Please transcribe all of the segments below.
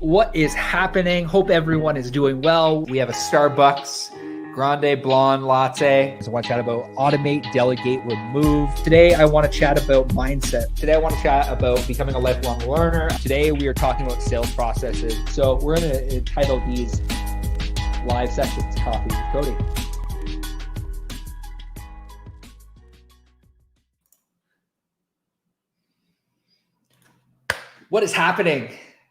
What is happening? Hope everyone is doing well. We have a Starbucks Grande Blonde Latte. So I want to chat about automate, delegate, remove. Today, I want to chat about mindset. Today, I want to chat about becoming a lifelong learner. Today, we are talking about sales processes. So we're going to entitle these live sessions Coffee with Cody. What is happening?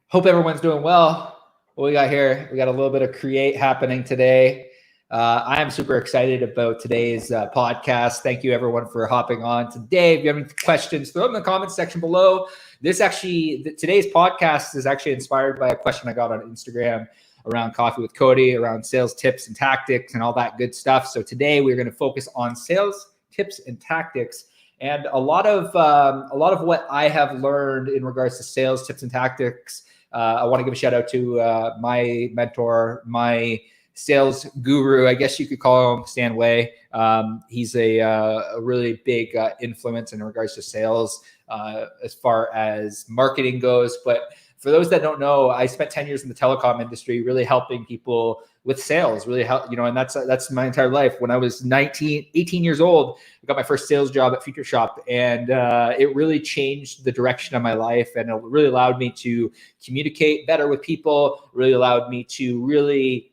Hope everyone's doing well. What we got here, we got a little bit of create happening today. I am super excited about today's podcast. Thank you everyone for hopping on today. If you have any questions, throw them in the comments section below. Today's podcast is actually inspired by a question I got on Instagram around Coffee with Cody, around sales tips and tactics and all that good stuff. So today we're going to focus on sales tips and tactics. And a lot of what I have learned in regards to sales tips and tactics, I want to give a shout out to my mentor, my sales guru, I guess you could call him, Stan Way. He's a really big influence in regards to sales as far as marketing goes. But for those that don't know, I spent 10 years in the telecom industry, really helping people with sales, and that's my entire life. When I was 18 years old, I got my first sales job at Future Shop, and it really changed the direction of my life, and it really allowed me to communicate better with people, really allowed me to really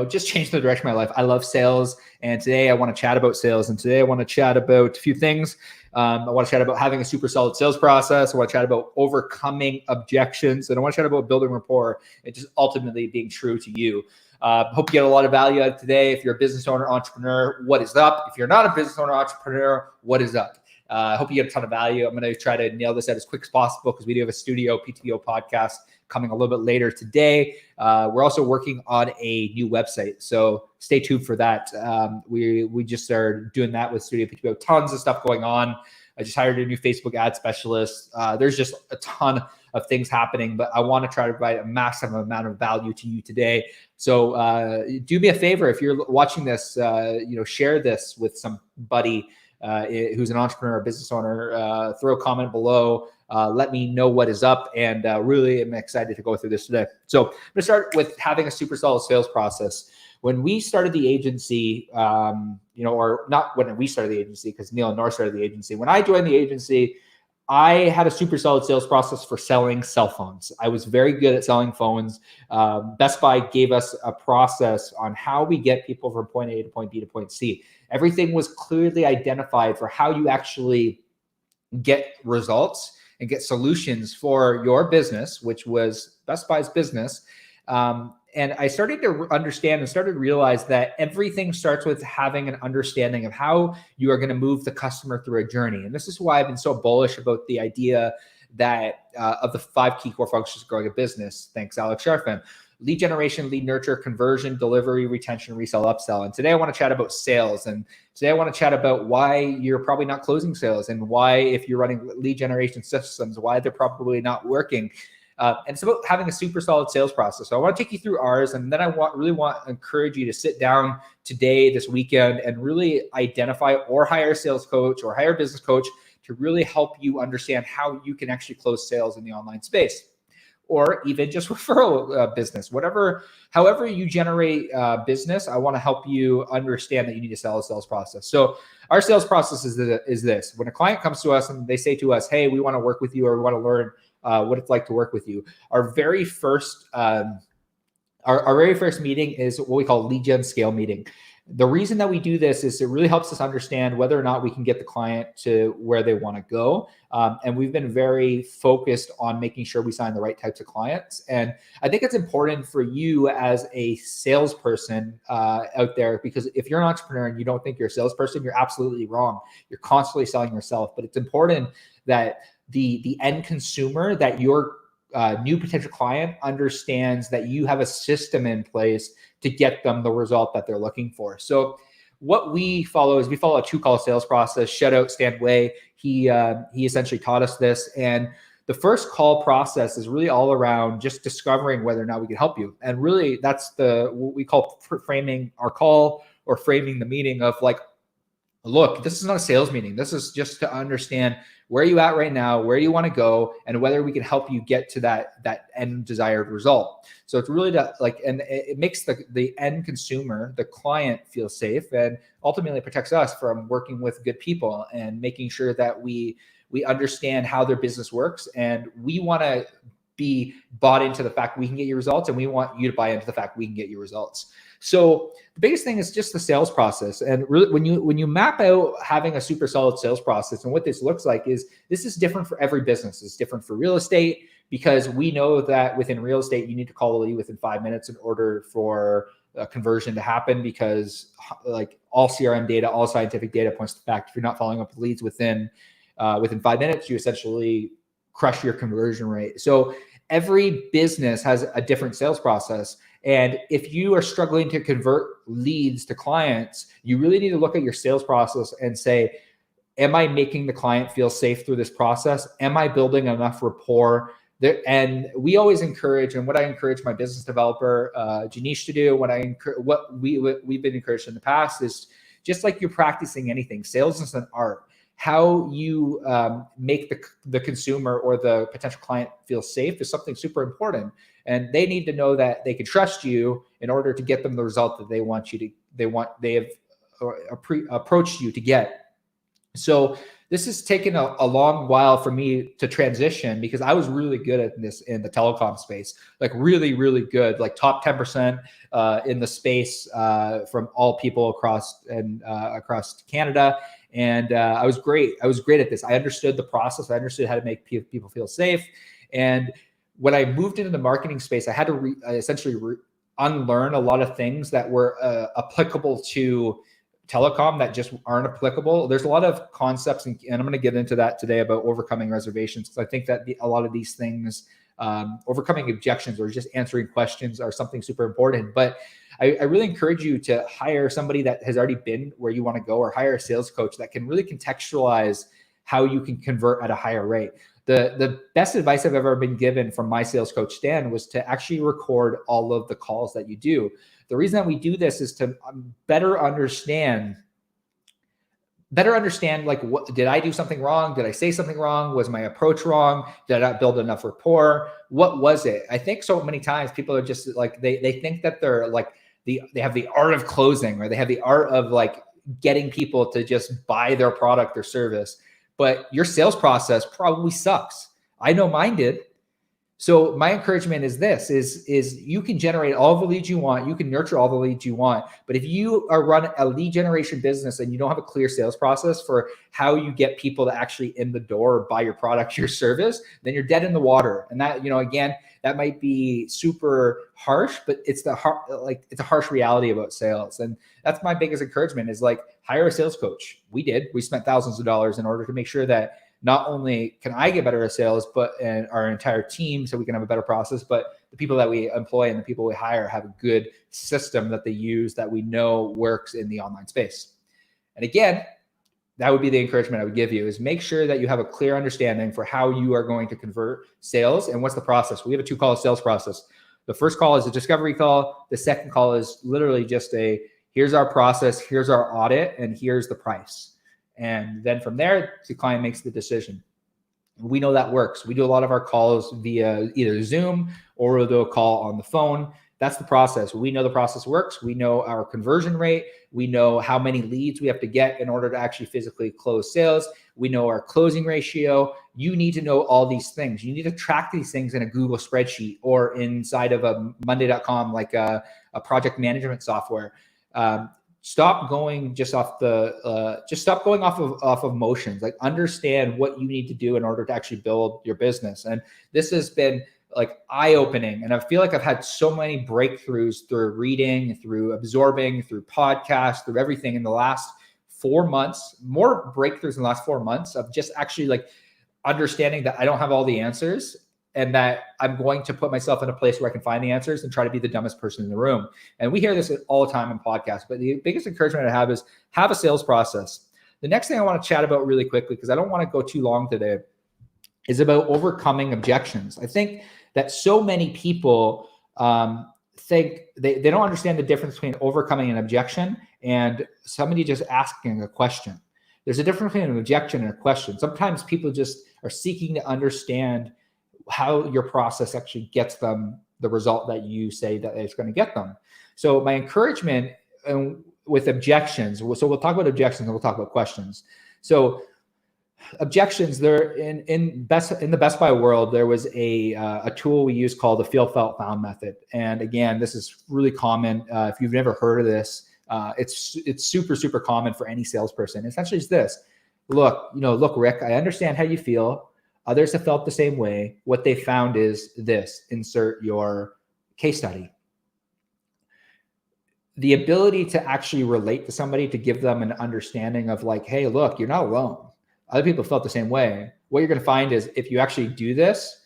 just change the direction of my life. I love sales. And today I want to chat about sales. And today I want to chat about a few things. I want to chat about having a super solid sales process. I want to chat about overcoming objections. And I want to chat about building rapport and just ultimately being true to you. Hope you get a lot of value out of today. If you're a business owner, entrepreneur, what is up? If you're not a business owner, entrepreneur, what is up? I hope you get a ton of value. I'm going to try to nail this out as quick as possible because we do have a studio PTO podcast coming a little bit later today. We're also working on a new website, so stay tuned for that. We just started doing that with Studio PTO. Tons of stuff going on. I just hired a new Facebook ad specialist. There's just a ton of things happening, but I want to try to provide a massive amount of value to you today. So do me a favor, if you're watching this, share this with somebody who's an entrepreneur or business owner. Throw a comment below. Let me know what is up, and really am excited to go through this today. So I'm going to start with having a super solid sales process. When we started the agency, or not when we started the agency, because Neil and Nora started the agency. When I joined the agency, I had a super solid sales process for selling cell phones. I was very good at selling phones. Best Buy gave us a process on how we get people from point A to point B to point C. Everything was clearly identified for how you actually get results and get solutions for your business, which was Best Buy's business. And I started to understand and started to realize that everything starts with having an understanding of how you are going to move the customer through a journey. And this is why I've been so bullish about the idea that of the 5 key core functions of growing a business. Thanks, Alex Sharfan. Lead generation, lead nurture, conversion, delivery, retention, resell, upsell. And today I want to chat about sales. And today I want to chat about why you're probably not closing sales, and why, if you're running lead generation systems, why they're probably not working. And it's about having a super solid sales process. So I want to take you through ours, and then I really want to encourage you to sit down today, this weekend, and really identify or hire a sales coach or hire a business coach to really help you understand how you can actually close sales in the online space. Or even just referral business, however you generate business. I want to help you understand that you need to sell a sales process. So our sales process is this. When a client comes to us and they say to us, hey, we want to work with you, or we want to learn what it's like to work with you. Our very first meeting is what we call lead gen scale meeting. The reason that we do this is it really helps us understand whether or not we can get the client to where they want to go. And we've been very focused on making sure we sign the right types of clients. And I think it's important for you as a salesperson out there, because if you're an entrepreneur and you don't think you're a salesperson, you're absolutely wrong. You're constantly selling yourself. But it's important that the end consumer, that your new potential client understands that you have a system in place to get them the result that they're looking for. So what we follow is a 2-call sales process. Shout out Stan Way. He essentially taught us this. And the first call process is really all around just discovering whether or not we can help you. And really that's what we call framing our call, or framing the meeting of like, look, this is not a sales meeting. This is just to understand where you at right now, where you want to go, and whether we can help you get to that end desired result. So it's really to like, and it makes the end consumer, the client, feel safe, and ultimately protects us from working with good people and making sure that we understand how their business works. And we want to be bought into the fact we can get you results, and we want you to buy into the fact we can get you results. So the biggest thing is just the sales process. And really, when you map out having a super solid sales process, and what this looks like is, this is different for every business. It's different for real estate, because we know that within real estate, you need to call a lead within 5 minutes in order for a conversion to happen, because like all CRM data, all scientific data points to the fact if you're not following up with leads within 5 minutes, you essentially crush your conversion rate. So every business has a different sales process. And if you are struggling to convert leads to clients, you really need to look at your sales process and say, am I making the client feel safe through this process? Am I building enough rapport? And we always encourage, and what I encourage my business developer, Janish, to do, what we've been encouraged in the past is, just like you're practicing anything, sales is an art. How you make the consumer or the potential client feel safe is something super important. And they need to know that they can trust you in order to get them the result that they have approached you to get. So this has taken a long while for me to transition, because I was really good at this in the telecom space, like really, really good, like top 10% in the space from all people across Canada. And I was great. I was great at this. I understood the process. I understood how to make people feel safe. And when I moved into the marketing space, I had to essentially unlearn a lot of things that were applicable to telecom that just aren't applicable. There's a lot of concepts, and I'm going to get into that today about overcoming reservations, because I think that a lot of these things, overcoming objections or just answering questions, are something super important. But I really encourage you to hire somebody that has already been where you want to go, or hire a sales coach that can really contextualize how you can convert at a higher rate. The best advice I've ever been given from my sales coach, Stan, was to actually record all of the calls that you do. The reason that we do this is to better understand, like, what did I do something wrong? Did I say something wrong? Was my approach wrong? Did I not build enough rapport? What was it? I think so many times people are just like, they think that they're like, they have the art of closing, or they have the art of like getting people to just buy their product or service. But your sales process probably sucks. I know mine did. So my encouragement is this, is you can generate all the leads you want. You can nurture all the leads you want. But if you are running a lead generation business and you don't have a clear sales process for how you get people to actually in the door or buy your product, your service, then you're dead in the water. And that, again, that might be super harsh, but it's it's a harsh reality about sales. And that's my biggest encouragement, is like, hire a sales coach. We spent thousands of dollars in order to make sure that not only can I get better at sales, and our entire team, so we can have a better process, but the people that we employ and the people we hire have a good system that they use that we know works in the online space. And again, that would be the encouragement I would give you, is make sure that you have a clear understanding for how you are going to convert sales and what's the process. We have a 2-call sales process. The first call is a discovery call. The second call is literally just here's our process, here's our audit, and here's the price. And then from there, the client makes the decision. We know that works. We do a lot of our calls via either Zoom, or we'll do a call on the phone. That's the process. We know the process works. We know our conversion rate. We know how many leads we have to get in order to actually physically close sales. We know our closing ratio. You need to know all these things. You need to track these things in a Google spreadsheet or inside of a Monday.com, like a project management software. Stop going off of motions. Like, understand what you need to do in order to actually build your business. And this has been like eye-opening. And I feel like I've had so many breakthroughs through reading, through absorbing, through podcasts, through everything in the last 4 months, more breakthroughs in the last 4 months of just actually like understanding that I don't have all the answers, and that I'm going to put myself in a place where I can find the answers and try to be the dumbest person in the room. And we hear this all the time in podcasts, but the biggest encouragement I have is have a sales process. The next thing I want to chat about really quickly, because I don't want to go too long today, is about overcoming objections. I think that so many people think they don't understand the difference between overcoming an objection and somebody just asking a question. There's a difference between an objection and a question. Sometimes people just are seeking to understand how your process actually gets them the result that you say that it's going to get them. So my encouragement with objections, so we'll talk about objections and we'll talk about questions. So objections, they're in the Best Buy world, there was a tool we use called the feel, felt, found method. And again, this is really common. If you've never heard of this, it's super, super common for any salesperson. Essentially it's this: look, Rick, I understand how you feel. Others have felt the same way. What they found is this. Insert your case study. The ability to actually relate to somebody, to give them an understanding of like, hey, look, you're not alone. Other people felt the same way. What you're going to find is if you actually do this,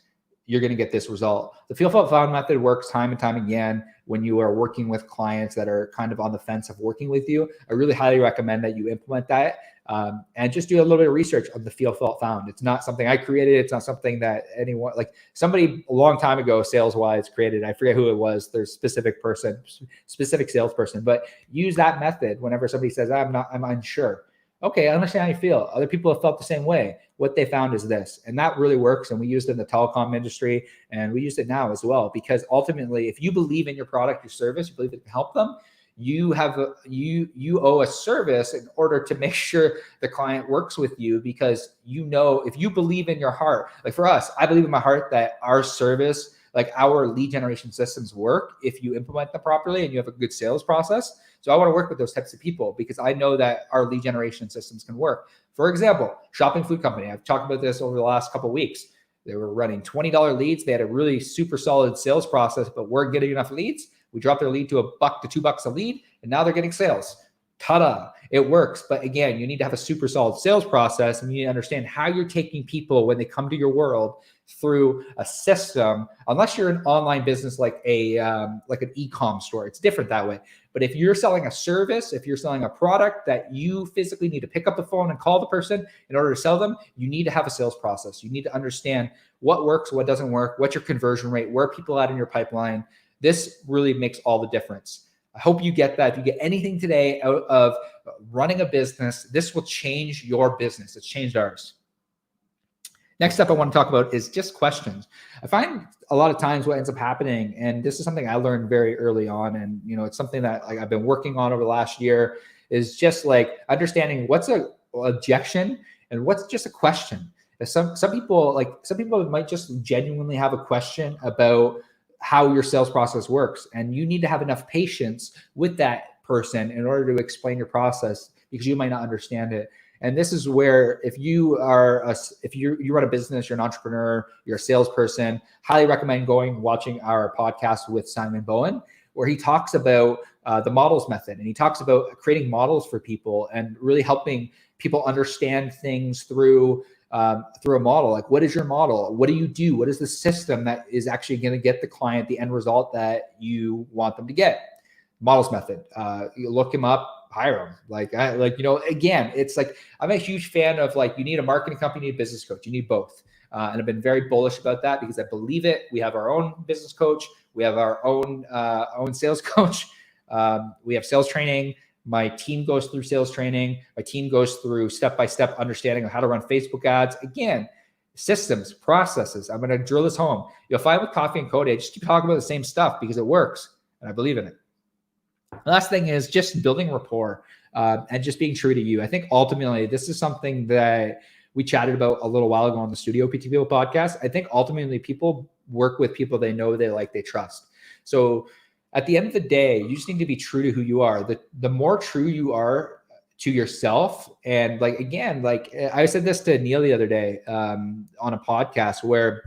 you're going to get this result. The feel, felt, found method works time and time again when you are working with clients that are kind of on the fence of working with you. I really highly recommend that you implement that and just do a little bit of research on the feel, felt, found. It's not something I created. It's not something that anyone, like somebody a long time ago, sales-wise, created. I forget who it was. There's specific salesperson, but use that method whenever somebody says, I'm unsure. Okay, I understand how you feel. Other people have felt the same way. What they found is this, and that really works. And we used it in the telecom industry, and we use it now as well, because ultimately, if you believe in your product, your service, you believe it can help them, you you owe a service in order to make sure the client works with you, because if you believe in your heart, like for us, I believe in my heart that our service, like our lead generation systems, work if you implement them properly and you have a good sales process. So I want to work with those types of people because I know that our lead generation systems can work. For example, shopping food company. I've talked about this over the last couple of weeks. They were running $20 leads. They had a really super solid sales process, but weren't getting enough leads. We dropped their lead to $1 to $2 a lead, and now they're getting sales. Ta-da, it works. But again, you need to have a super solid sales process, and you need to understand how you're taking people when they come to your world through a system. Unless you're an online business like an e-com store, it's different that way. But if you're selling a service, if you're selling a product that you physically need to pick up the phone and call the person in order to sell them, you need to have a sales process. You need to understand what works, what doesn't work, what's your conversion rate, where are people at in your pipeline. This really makes all the difference. I hope you get that. If you get anything today out of running a business, this will change your business. It's changed ours. Next up I want to talk about is just questions. I find a lot of times what ends up happening, and this is something I learned very early on, and it's something that I've been working on over the last year, is just like understanding what's an objection and what's just a question. Some people might just genuinely have a question about how your sales process works, and you need to have enough patience with that person in order to explain your process, because you might not understand it. And this is where, if you run a business, you're an entrepreneur, you're a salesperson, highly recommend watching our podcast with Simon Bowen, where he talks about the models method, and he talks about creating models for people and really helping people understand things through a model. Like, what is your model? What do you do? What is the system that is actually going to get the client the end result that you want them to get? Models method. You look him up, hire him. Again, it's like, I'm a huge fan of you need a marketing company, you need a business coach, you need both. And I've been very bullish about that because I believe it. We have our own business coach. We have our own sales coach. We have sales training. My team goes through sales training. My team goes through step-by-step understanding of how to run Facebook ads. Again, systems, processes. I'm going to drill this home. You'll find with Coffee and Cody, I just keep talking about the same stuff because it works and I believe in it. The last thing is just building rapport and just being true to you. I think ultimately this is something that we chatted about a little while ago on the Studio PTPO podcast. I think ultimately people work with people they know, they like, they trust. So at the end of the day, you just need to be true to who you are. The more true you are to yourself, and I said this to Neil the other day on a podcast where,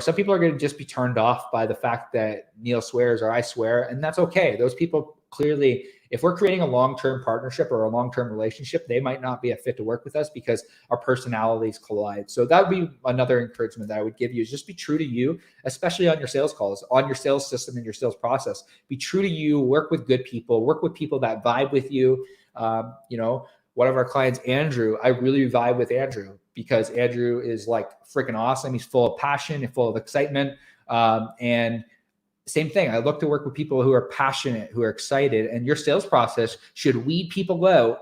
some people are going to just be turned off by the fact that Neil swears or I swear, and that's okay. Those people clearly, if we're creating a long-term partnership or a long-term relationship, they might not be a fit to work with us because our personalities collide. So that would be another encouragement that I would give you, is just be true to you, especially on your sales calls, on your sales system and your sales process. Be true to you, work with good people, work with people that vibe with you. One of our clients, Andrew, I really vibe with Andrew because Andrew is freaking awesome. He's full of passion and full of excitement. And Same thing. I look to work with people who are passionate, who are excited, and your sales process should weed people out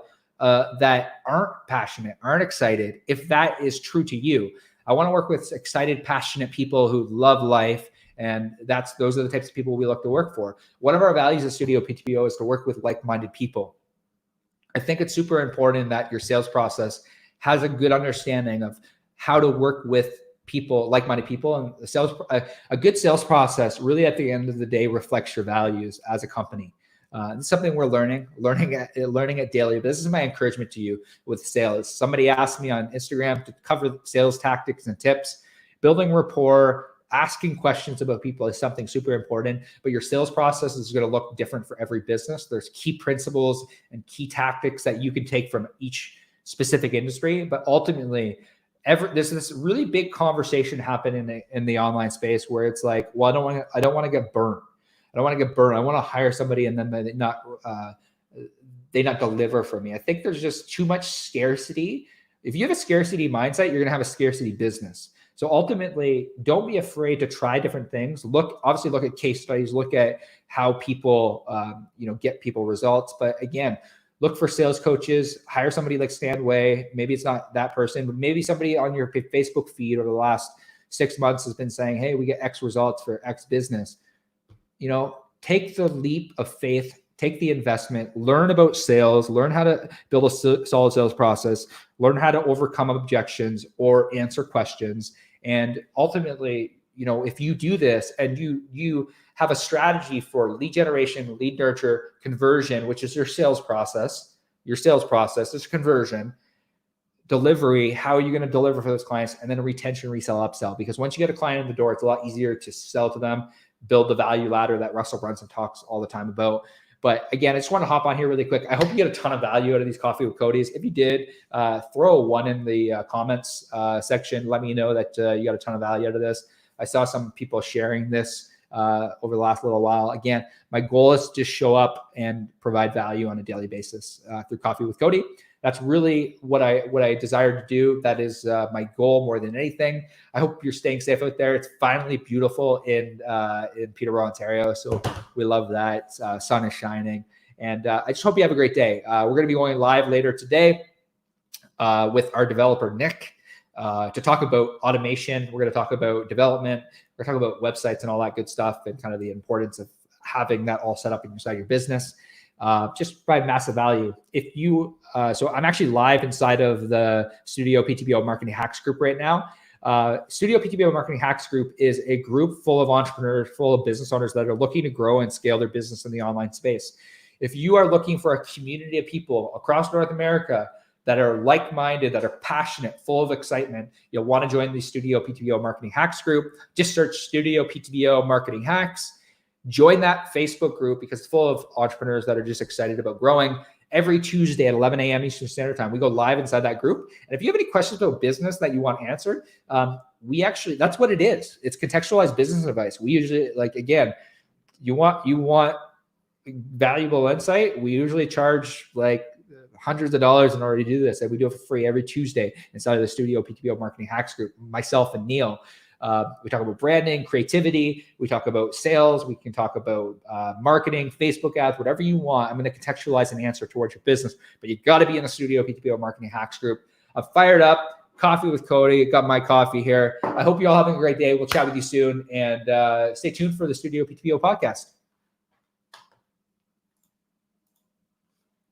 that aren't passionate, aren't excited, if that is true to you. I want to work with excited, passionate people who love life. And those are the types of people we look to work for. One of our values at Studio PTPO is to work with like-minded people. I think it's super important that your sales process has a good understanding of how to work with people, like-minded people, and a good sales process really at the end of the day reflects your values as a company. It's something we're learning at daily. This is my encouragement to you with sales. Somebody asked me on Instagram to cover sales tactics and tips. Building rapport, asking questions about people is something super important, but your sales process is going to look different for every business. There's key principles and key tactics that you can take from each specific industry, but ultimately, there's this really big conversation happening in the online space where it's like, well, I don't want to get burned. I don't want to get burned. I want to hire somebody and then they not deliver for me. I think there's just too much scarcity. If you have a scarcity mindset, you're going to have a scarcity business. So ultimately, don't be afraid to try different things. Obviously look at case studies, look at how people, get people results. But again, look for sales coaches, hire somebody like Stan Way. Maybe it's not that person, but maybe somebody on your Facebook feed over the last 6 months has been saying, hey, we get X results for X business. Take the leap of faith, take the investment, learn about sales, learn how to build a solid sales process, learn how to overcome objections or answer questions. And ultimately, if you do this and you have a strategy for lead generation, lead nurture, conversion, which is your sales process is conversion, delivery, how are you going to deliver for those clients, and then a retention, resell, upsell. Because once you get a client in the door, it's a lot easier to sell to them, build the value ladder that Russell Brunson talks all the time about. But again, I just want to hop on here really quick. I hope you get a ton of value out of these Coffee with Cody's. If you did, throw a 1 in the comments section. Let me know that you got a ton of value out of this. I saw some people sharing this over the last little while. Again, my goal is to just show up and provide value on a daily basis through Coffee with Cody. That's really what I desire to do. That is my goal more than anything. I hope you're staying safe out there. It's finally beautiful in Peterborough, Ontario. So we love that. Sun is shining. And I just hope you have a great day. We're going to be going live later today with our developer, Nick, to talk about automation. We're going to talk about development. We're going to talk about websites and all that good stuff and kind of the importance of having that all set up inside your business. Just provide massive value. If you, so I'm actually live inside of the Studio PTPO Marketing Hacks group right now. Studio PTPO Marketing Hacks group is a group full of entrepreneurs, full of business owners that are looking to grow and scale their business in the online space. If you are looking for a community of people across North America that are like-minded, that are passionate, full of excitement, you'll want to join the Studio PTPO Marketing Hacks group. Just search Studio PTPO Marketing Hacks. Join that Facebook group because it's full of entrepreneurs that are just excited about growing. Every Tuesday at 11 a.m. Eastern Standard Time, we go live inside that group. And if you have any questions about business that you want answered, that's what it is. It's contextualized business advice. We usually, again, you want valuable insight. We usually charge hundreds of dollars in order to do this. And we do it for free every Tuesday inside of the Studio PTPO Marketing Hacks group, myself and Neil. We talk about branding, creativity. We talk about sales. We can talk about marketing, Facebook ads, whatever you want. I'm going to contextualize an answer towards your business, but you got to be in the Studio PTPO Marketing Hacks group. I'm fired up. Coffee with Cody. Got my coffee here. I hope you're all having a great day. We'll chat with you soon, and stay tuned for the Studio PTPO podcast.